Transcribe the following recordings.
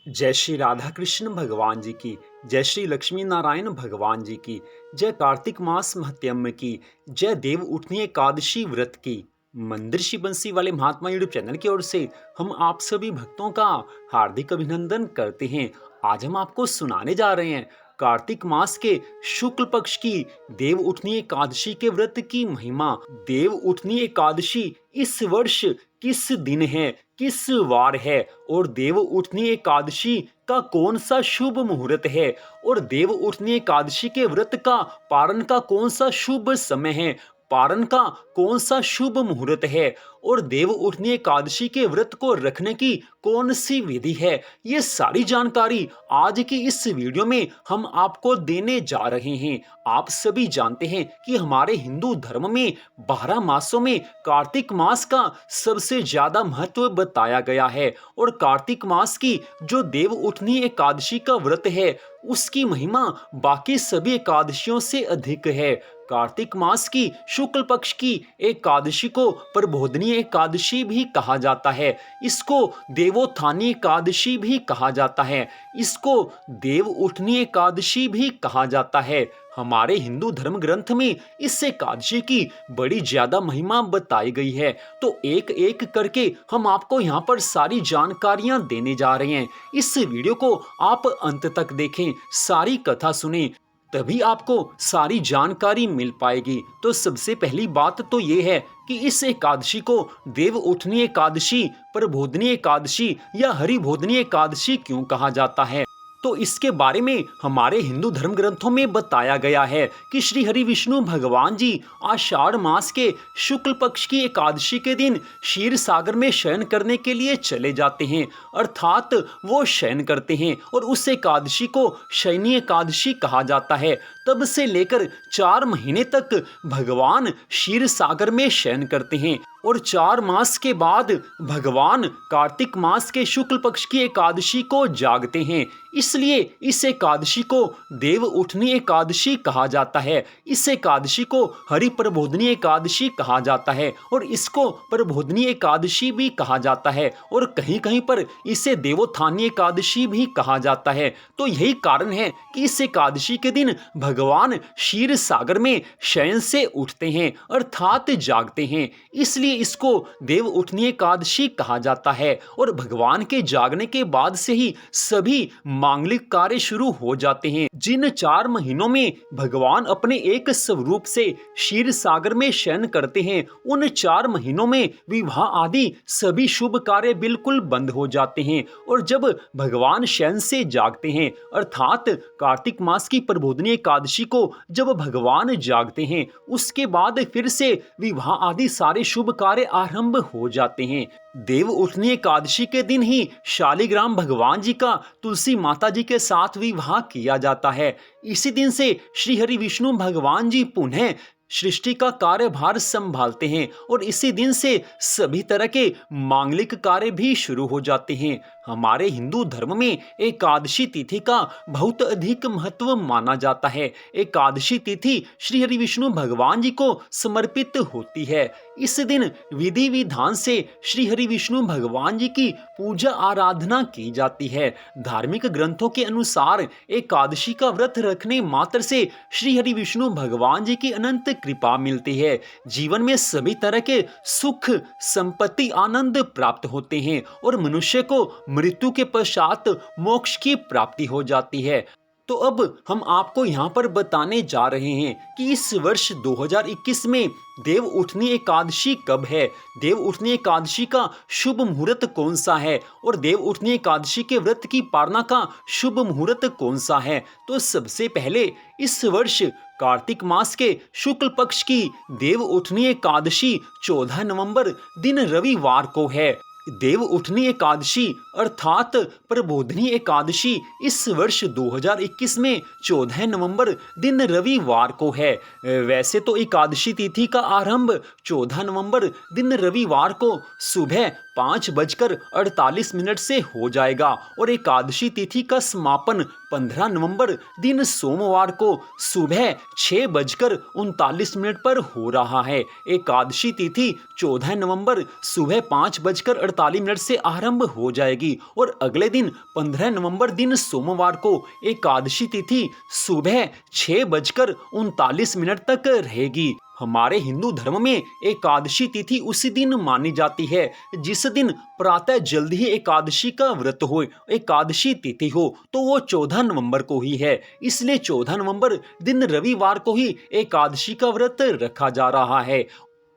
जय श्री राधा कृष्ण भगवान जी की। जय श्री लक्ष्मी नारायण भगवान जी की। जय कार्तिक मास महत्म्य की। जय देव उठनी एकादशी व्रत की। मंदिर श्री बंसी वाले महात्मा यूट्यूब चैनल की ओर से हम आप सभी भक्तों का हार्दिक अभिनंदन करते हैं। आज हम आपको सुनाने जा रहे हैं कार्तिक मास के शुक्ल पक्ष की देव उठनी एकादशी के व्रत की महिमा। देव उठनी एकादशी इस वर्ष किस दिन है, किस वार है और देव उठनी एकादशी का कौन सा शुभ मुहूर्त है और देव उठनी एकादशी के व्रत का पारण का कौन सा शुभ समय है, पारण का कौन सा शुभ मुहूर्त है और देव उठनी एकादशी के व्रत को रखने की कौन सी विधि है, ये सारी जानकारी आज की इस वीडियो में हम आपको देने जा रहे हैं। आप सभी जानते हैं कि हमारे हिंदू धर्म में 12 मासों में कार्तिक मास का सबसे ज्यादा महत्व बताया गया है और कार्तिक मास की जो देव उठनी एकादशी का व्रत है उसकी महिमा बाकी सभी एकादशियों से अधिक है। कार्तिक मास की शुक्ल पक्ष की एकादशी को प्रबोधनी एकादशी भी कहा जाता है। इसको देवोत्थानी एकादशी भी कहा जाता है। इसको देव उठनी एकादशी भी कहा जाता है। हमारे हिंदू धर्म ग्रंथ में इस एकादशी की बड़ी ज्यादा महिमा बताई गई है। तो एक एक करके हम आपको यहाँ पर सारी जानकारियां देने जा रहे हैं। इस वीडियो को आप अंत तक देखें, सारी कथा सुने, तभी आपको सारी जानकारी मिल पाएगी। तो सबसे पहली बात तो ये है कि इस एकादशी को देव उठनी एकादशी, प्रबोधनी एकादशी या हरिबोधनी एकादशी क्यों कहा जाता है। तो इसके बारे में हमारे हिंदू धर्म ग्रंथों में बताया गया है कि श्री हरि विष्णु भगवान जी आषाढ़ मास के शुक्ल पक्ष की एकादशी के दिन क्षीर सागर में शयन करने के लिए चले जाते हैं, अर्थात वो शयन करते हैं और उस एकादशी को शयनी एकादशी कहा जाता है। तब से लेकर 4 महीने तक भगवान क्षीर सागर में शयन करते हैं और 4 मास के बाद भगवान कार्तिक मास के शुक्ल पक्ष की एकादशी को जागते हैं। इसलिए इस एकादशी को देव उठनी एकादशी कहा जाता है। इस एकादशी को हरि प्रबोधनी एकादशी कहा जाता है और इसको प्रबोधनी एकादशी भी कहा जाता है और कहीं कहीं पर इसे देवोत्थानी एकादशी भी कहा जाता है। तो यही कारण है कि इस एकादशी के दिन भगवान क्षीर सागर में शयन से उठते हैं, अर्थात जागते हैं। इसलिए इसको देव उठनी एकादशी कहा जाता है और भगवान के जागने के बाद से ही सभी मांगलिक कार्य शुरू हो जाते हैं। जिन 4 महीनों में भगवान अपने एक स्वरूप से क्षीर सागर में शयन करते हैं, उन 4 महीनों में विवाह आदि सभी शुभ कार्य बिल्कुल बंद हो जाते हैं और जब भगवान शयन से जागते हैं, अर्थात कार्तिक मास की प्रबोधनी एकादशी को जब भगवान जागते हैं, उसके बाद फिर से विवाह आदि सारे शुभ कार्य आरंभ हो जाते हैं। देव उठनी एकादशी के दिन ही शालिग्राम भगवान जी का तुलसी माता जी के साथ विवाह किया जाता है। इसी दिन से श्री हरि विष्णु भगवान जी पुनः सृष्टि का कार्यभार संभालते हैं और इसी दिन से सभी तरह के मांगलिक कार्य भी शुरू हो जाते हैं। हमारे हिंदू धर्म में एकादशी तिथि का बहुत अधिक महत्व माना जाता है। एकादशी तिथि श्री हरि विष्णु भगवान जी को समर्पित होती है। इस दिन विधि विधान से श्री हरि विष्णु भगवान जी की पूजा आराधना की जाती है। धार्मिक ग्रंथों के अनुसार एकादशी का व्रत रखने मात्र से श्री हरि विष्णु भगवान जी की अनंत कृपा मिलती है। जीवन में सभी तरह के सुख, संपत्ति, आनंद प्राप्त होते हैं और मनुष्य को मृत्यु के पश्चात मोक्ष की प्राप्ति हो जाती है। तो अब हम आपको यहाँ पर बताने जा रहे हैं कि इस वर्ष 2021 में देव उठनी एकादशी कब है, देव उठनी एकादशी का शुभ मुहूर्त कौन सा है और देव उठनी एकादशी के व्रत की पालना का शुभ मुहूर्त कौन सा है। तो सबसे पहले इस वर्ष कार्तिक मास के शुक्ल पक्ष की देव उठनी एकादशी 14 नवंबर दिन रविवार को है। देव उठनी एकादशी अर्थात प्रबोधनी एकादशी इस वर्ष 2021 में 14 नवंबर दिन रविवार को है। वैसे तो एकादशी तिथि का आरंभ 14 नवंबर दिन रविवार को सुबह 5:48 से हो जाएगा और एकादशी तिथि का समापन 15 नवंबर दिन सोमवार को सुबह 6:39 पर हो रहा है। एकादशी तिथि 14 नवंबर सुबह 5:48 48 मिनट से आरंभ हो जाएगी और अगले दिन 15 नवंबर दिन सोमवार को एकादशी तिथि सुबह 6:39 तक रहेगी। हमारे हिंदू धर्म में एकादशी तिथि उसी दिन मानी जाती है जिस दिन प्रातः जल्द ही एकादशी का व्रत हो। एकादशी तिथि हो तो वो 14 नवंबर को ही है, इसलिए 14 नवंबर दिन रविवार को ही एकादशी का व्रत रखा जा रहा है।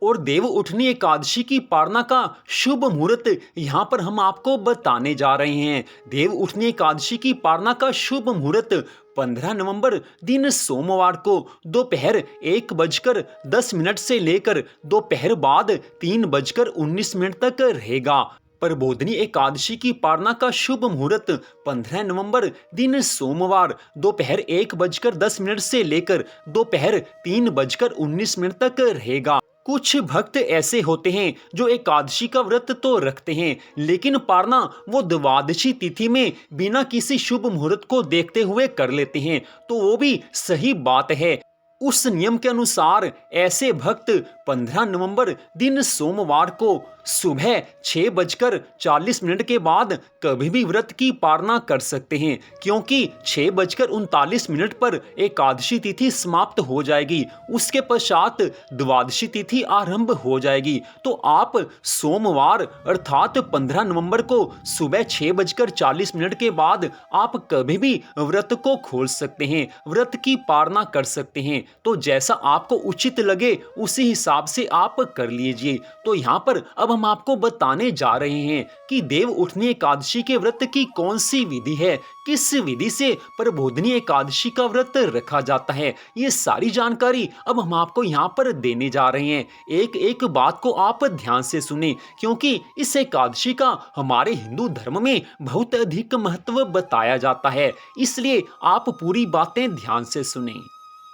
और देव उठनी एकादशी की पारना का शुभ मुहूर्त यहाँ पर हम आपको बताने जा रहे हैं। देव उठनी एकादशी की पारना का शुभ मुहूर्त 15 नवंबर दिन सोमवार को दोपहर 1:10 से लेकर दोपहर बाद 3:19 तक रहेगा। प्रबोधनी एकादशी की पारना का शुभ मुहूर्त 15 नवंबर दिन सोमवार दोपहर 1:10 से लेकर दोपहर 3:19 तक रहेगा। कुछ भक्त ऐसे होते हैं जो एकादशी का व्रत तो रखते हैं लेकिन पारना वो द्वादशी तिथि में बिना किसी शुभ मुहूर्त को देखते हुए कर लेते हैं, तो वो भी सही बात है। उस नियम के अनुसार ऐसे भक्त 15 नवंबर दिन सोमवार को सुबह 6:40 के बाद कभी भी व्रत की पारना कर सकते हैं, क्योंकि 6:39 पर एकादशी तिथि समाप्त हो जाएगी। उसके पश्चात द्वादशी तिथि आरंभ हो जाएगी। तो आप सोमवार अर्थात 15 नवंबर को सुबह 6:40 के बाद आप कभी भी व्रत को खोल सकते हैं, व्रत की पारना कर सकते हैं। तो जैसा आपको उचित लगे उसी हिसाब से आप कर लीजिए। तो यहाँ पर अब हम आपको बताने जा रहे हैं कि देव उठनी एकादशी के व्रत की कौन सी विधि है, किस विधि से प्रबोधनी एकादशी का व्रत रखा जाता है। ये सारी जानकारी अब हम आपको यहाँ पर देने जा रहे हैं। एक एक बात को आप ध्यान से सुने, क्योंकि इस एकादशी का हमारे हिंदू धर्म में बहुत अधिक महत्व बताया जाता है, इसलिए आप पूरी बातें ध्यान से सुने।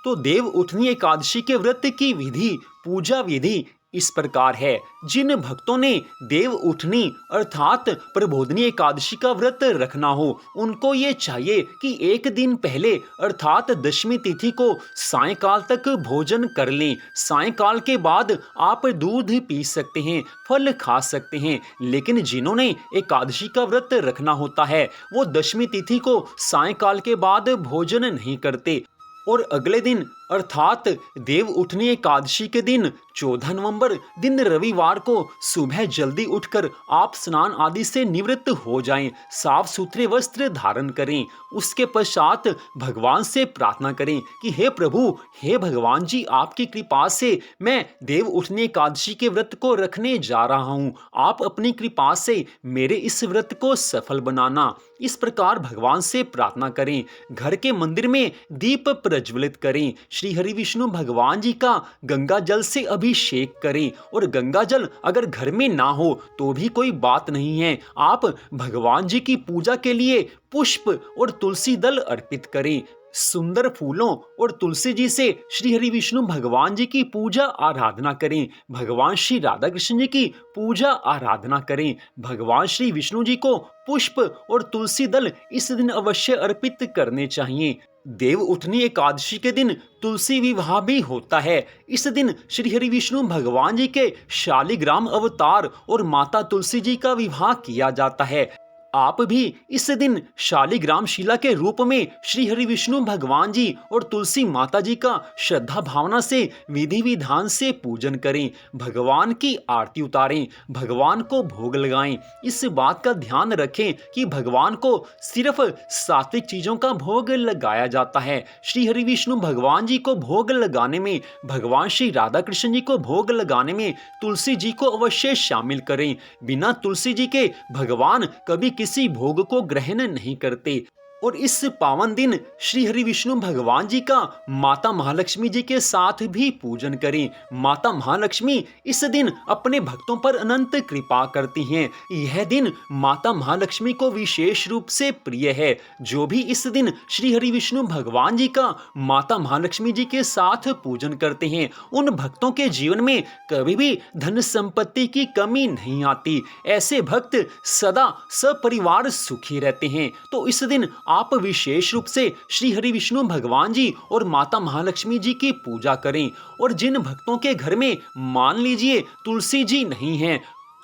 तो देव उठनी एकादशी के व्रत की विधि, पूजा विधि इस प्रकार है। जिन भक्तों ने देव उठनी अर्थात प्रबोधनी एकादशी का व्रत रखना हो, उनको ये चाहिए कि एक दिन पहले अर्थात दशमी तिथि को सायंकाल तक भोजन कर लें। सायंकाल के बाद आप दूध पी सकते हैं, फल खा सकते हैं, लेकिन जिन्होंने एकादशी का व्रत रखना होता है वो दशमी तिथि को सायंकाल के बाद भोजन नहीं करते और अगले दिन अर्थात देव उठनी एकादशी के दिन 14 नवंबर दिन रविवार को सुबह जल्दी उठकर आप स्नान आदि से निवृत्त हो जाएं, साफ सुथरे वस्त्र धारण करें। उसके पश्चात भगवान से प्रार्थना करें कि हे प्रभु, हे भगवान जी, आपकी कृपा से मैं देव उठनी एकादशी के व्रत को रखने जा रहा हूँ, आप अपनी कृपा से मेरे इस व्रत को सफल बनाना। इस प्रकार भगवान से प्रार्थना करें। घर के मंदिर में दीप प्रज्वलित करें, श्री हरि विष्णु भगवान जी का गंगा जल से अभिषेक करें। और गंगा जल अगर घर में ना हो तो भी कोई बात नहीं है, आप भगवान जी की पूजा के लिए पुष्प और तुलसी दल अर्पित करें। सुंदर फूलों और तुलसी जी से श्री हरि विष्णु भगवान जी की पूजा आराधना करें। भगवान श्री राधा कृष्ण जी की पूजा आराधना करें। भगवान श्री विष्णु जी को पुष्प और तुलसी दल इस दिन अवश्य अर्पित करने चाहिए। देव उठनी एकादशी के दिन तुलसी विवाह भी होता है। इस दिन श्री हरि विष्णु भगवान जी के शालिग्राम अवतार और माता तुलसी जी का विवाह किया जाता है। आप भी इस दिन शालिग्राम शिला के रूप में श्री हरि विष्णु भगवान जी और तुलसी माता जी का श्रद्धा भावना से विधि विधान से पूजन करें, भगवान की आरती उतारें, भगवान को भोग लगाएं। इस बात का ध्यान रखें कि भगवान को सिर्फ सात्विक चीजों का भोग लगाया जाता है। श्री हरि विष्णु भगवान जी को भोग लगाने में, भगवान श्री राधा कृष्ण जी को भोग लगाने में तुलसी जी को अवश्य शामिल करें। बिना तुलसी जी के भगवान कभी किसी भोग को ग्रहण नहीं करते। और इस पावन दिन श्री हरि विष्णु भगवान जी का माता महालक्ष्मी जी के साथ भी पूजन करें। माता महालक्ष्मी इस दिन अपने भक्तों पर अनंत कृपा करती हैं। यह दिन माता महालक्ष्मी को विशेष रूप से प्रिय है। जो भी इस दिन श्री हरि विष्णु भगवान जी का माता महालक्ष्मी जी के साथ पूजन करते हैं, उन भक्तों के जीवन में कभी भी धन संपत्ति की कमी नहीं आती। ऐसे भक्त सदा सपरिवार सुखी रहते हैं। तो इस दिन आप विशेष रूप से श्री हरि विष्णु भगवान जी और माता महालक्ष्मी जी की पूजा करें। और जिन भक्तों के घर में मान लीजिए तुलसी जी नहीं हैं,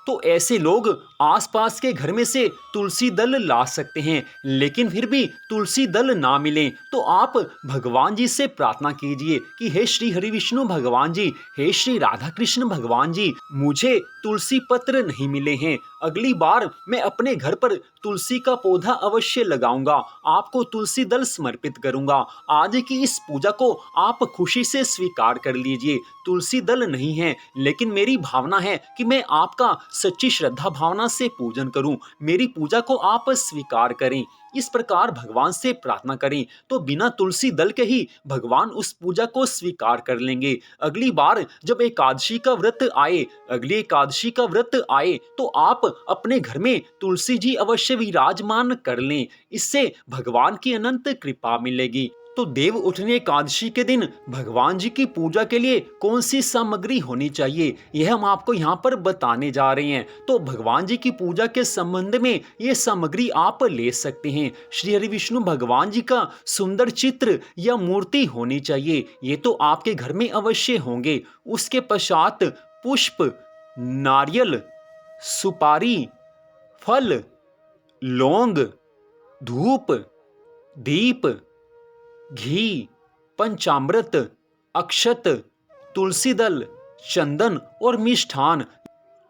तो ऐसे लोग आसपास के घर में से तुलसी दल ला सकते हैं, लेकिन फिर भी तुलसी दल ना मिले तो आप भगवान जी से प्रार्थना कीजिए कि हे श्री हरि विष्णु भगवान जी, हे श्री राधा कृष्ण भगवान जी, मुझे तुलसी पत्र नहीं मिले हैं। अगली बार मैं अपने घर पर तुलसी का पौधा अवश्य लगाऊंगा, आपको तुलसी दल समर्पित करूंगा। आज की इस पूजा को आप खुशी से स्वीकार कर लीजिए। तुलसी दल नहीं है, लेकिन मेरी भावना है कि मैं आपका सच्ची श्रद्धा भावना से पूजन करूं। मेरी पूजा को आप स्वीकार करें। इस प्रकार भगवान से प्रार्थना करें तो बिना तुलसी दल के ही भगवान उस पूजा को स्वीकार कर लेंगे। अगली बार जब अगली एकादशी का व्रत आए तो आप अपने घर में तुलसी जी अवश्य विराजमान कर लें। इससे भगवान की अनंत कृपा मिलेगी। तो देव उठनी एकादशी के दिन भगवान जी की पूजा के लिए कौन सी सामग्री होनी चाहिए, यह हम आपको यहाँ पर बताने जा रहे हैं। तो भगवान जी की पूजा के संबंध में ये सामग्री आप ले सकते हैं। श्री हरि विष्णु भगवान जी का सुंदर चित्र या मूर्ति होनी चाहिए, ये तो आपके घर में अवश्य होंगे। उसके पश्चात पुष्प, नारियल, सुपारी, फल, लौंग, धूप, दीप, घी, पंचामृत, अक्षत, तुलसी दल, चंदन और मिष्ठान,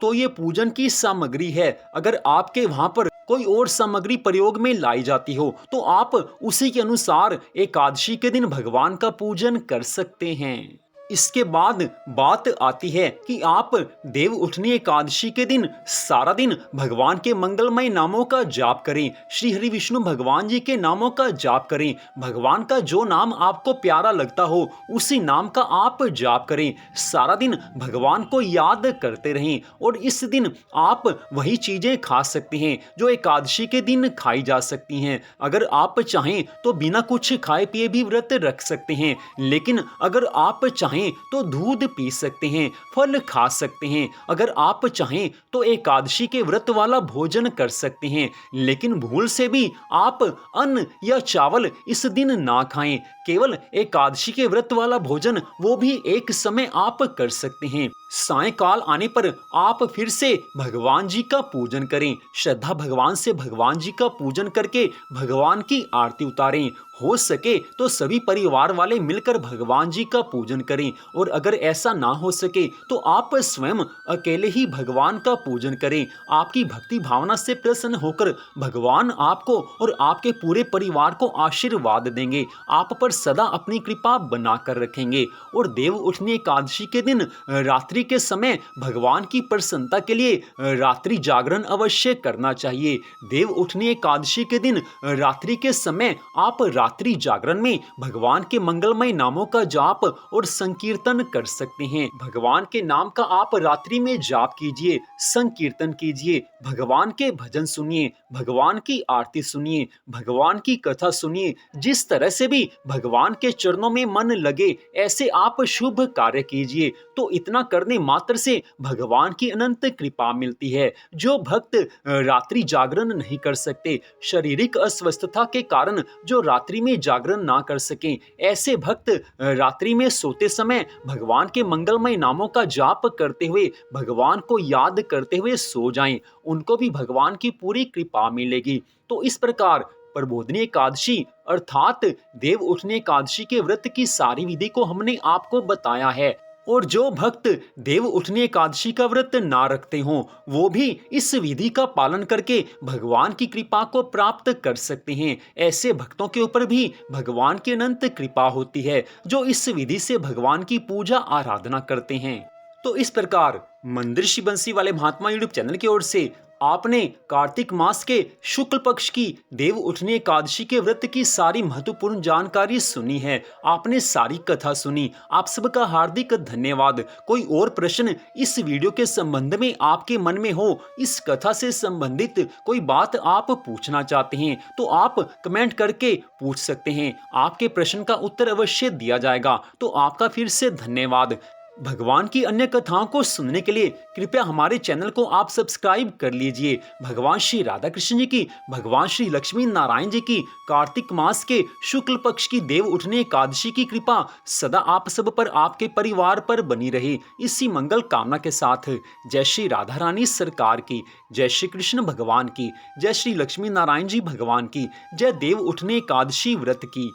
तो ये पूजन की सामग्री है। अगर आपके वहां पर कोई और सामग्री प्रयोग में लाई जाती हो तो आप उसी के अनुसार एकादशी के दिन भगवान का पूजन कर सकते हैं। इसके बाद बात आती है कि आप देव उठनी एकादशी के दिन सारा दिन भगवान के मंगलमय नामों का जाप करें। श्री हरि विष्णु भगवान जी के नामों का जाप करें। भगवान का जो नाम आपको प्यारा लगता हो उसी नाम का आप जाप करें। सारा दिन भगवान को याद करते रहें और इस दिन आप वही चीजें खा सकते हैं जो एकादशी के दिन खाई जा सकती हैं। अगर आप चाहें तो बिना कुछ खाए पिए भी व्रत रख सकते हैं, लेकिन अगर आप चाहें तो दूध पी सकते हैं, फल खा सकते हैं। अगर आप चाहें तो एकादशी के व्रत वाला भोजन कर सकते हैं, लेकिन भूल से भी आप अन्न या चावल इस दिन ना खाएं। केवल एकादशी के व्रत वाला भोजन वो भी एक समय आप कर सकते हैं। सायंकाल आने पर आप फिर से भगवान जी का पूजन करें। श्रद्धा भगवान से भगवान जी का पूजन करके भगवान की आरती उतारें। हो सके तो सभी परिवार वाले मिलकर भगवान जी का पूजन करें, और अगर ऐसा ना हो सके तो आप स्वयं अकेले ही भगवान का पूजन करें। आपकी भक्ति भावना से प्रसन्न होकर भगवान आपको और आपके पूरे परिवार को आशीर्वाद देंगे, आप पर सदा अपनी कृपा बनाकर रखेंगे। और देव उठनी एकादशी के दिन रात्रि के समय भगवान की प्रसन्नता के लिए रात्रि जागरण अवश्य करना चाहिए। देव उठनी एकादशी के दिन रात्रि के समय आप रात्रि जागरण में भगवान के मंगलमय नामों का जाप और संकीर्तन कर सकते हैं। भगवान के नाम का आप रात्रि में जाप कीजिए, संकीर्तन कीजिए, भगवान के भजन सुनिए, भगवान की आरती सुनिए, भगवान की कथा सुनिए। जिस तरह से भी भगवान के चरणों में मन लगे ऐसे आप शुभ कार्य कीजिए, तो इतना करने मात्र से भगवान की अनंत कृपा मिलती है। जो भक्त रात्रि जागरण नहीं कर सकते, शारीरिक अस्वस्थता के कारण जो रात्रि में जागरण ना कर सकें, ऐसे भक्त रात्रि में सोते समय भगवान के मंगलमय नामों का जाप करते हुए भगवान को याद करते हुए सो जाएं, उनको भी भगवान की पूरी कृपा मिलेगी। तो इस प्रकार प्रबोधिनी एकादशी अर्थात देव उठनी एकादशी के व्रत की सारी विधि को हमने आपको बताया है। और जो भक्त देव उठनी एकादशी का व्रत ना रखते हों वो भी इस विधि का पालन करके भगवान की कृपा को प्राप्त कर सकते हैं। ऐसे भक्तों के ऊपर भी भगवान की अनंत कृपा होती है जो इस विधि से भगवान की पूजा आराधना करते हैं। तो इस प्रकार मंदिर श्री बंसी वाले महात्मा यूट्यूब चैनल की ओर से आपने कार्तिक मास के शुक्ल पक्ष की देव उठनी एकादशी के व्रत की सारी महत्वपूर्ण जानकारी सुनी है, आपने सारी कथा सुनी। आप सबका हार्दिक धन्यवाद। कोई और प्रश्न इस वीडियो के संबंध में आपके मन में हो, इस कथा से संबंधित कोई बात आप पूछना चाहते हैं तो आप कमेंट करके पूछ सकते हैं, आपके प्रश्न का उत्तर अवश्य दिया जाएगा। तो आपका फिर से धन्यवाद। भगवान की अन्य कथाओं को सुनने के लिए कृपया हमारे चैनल को आप सब्सक्राइब कर लीजिए। भगवान श्री राधा कृष्ण जी की, भगवान श्री लक्ष्मी नारायण जी की कार्तिक मास के शुक्ल पक्ष की देव उठनी एकादशी की कृपा सदा आप सब पर, आपके परिवार पर बनी रहे, इसी मंगल कामना के साथ जय श्री राधा रानी सरकार की, जय श्री कृष्ण भगवान की, जय श्री लक्ष्मी नारायण जी भगवान की, जय देव उठनी एकादशी व्रत की।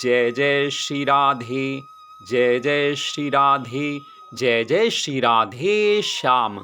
जय जय श्री राधे, जय जय श्री राधे, जय जय श्री राधे श्याम।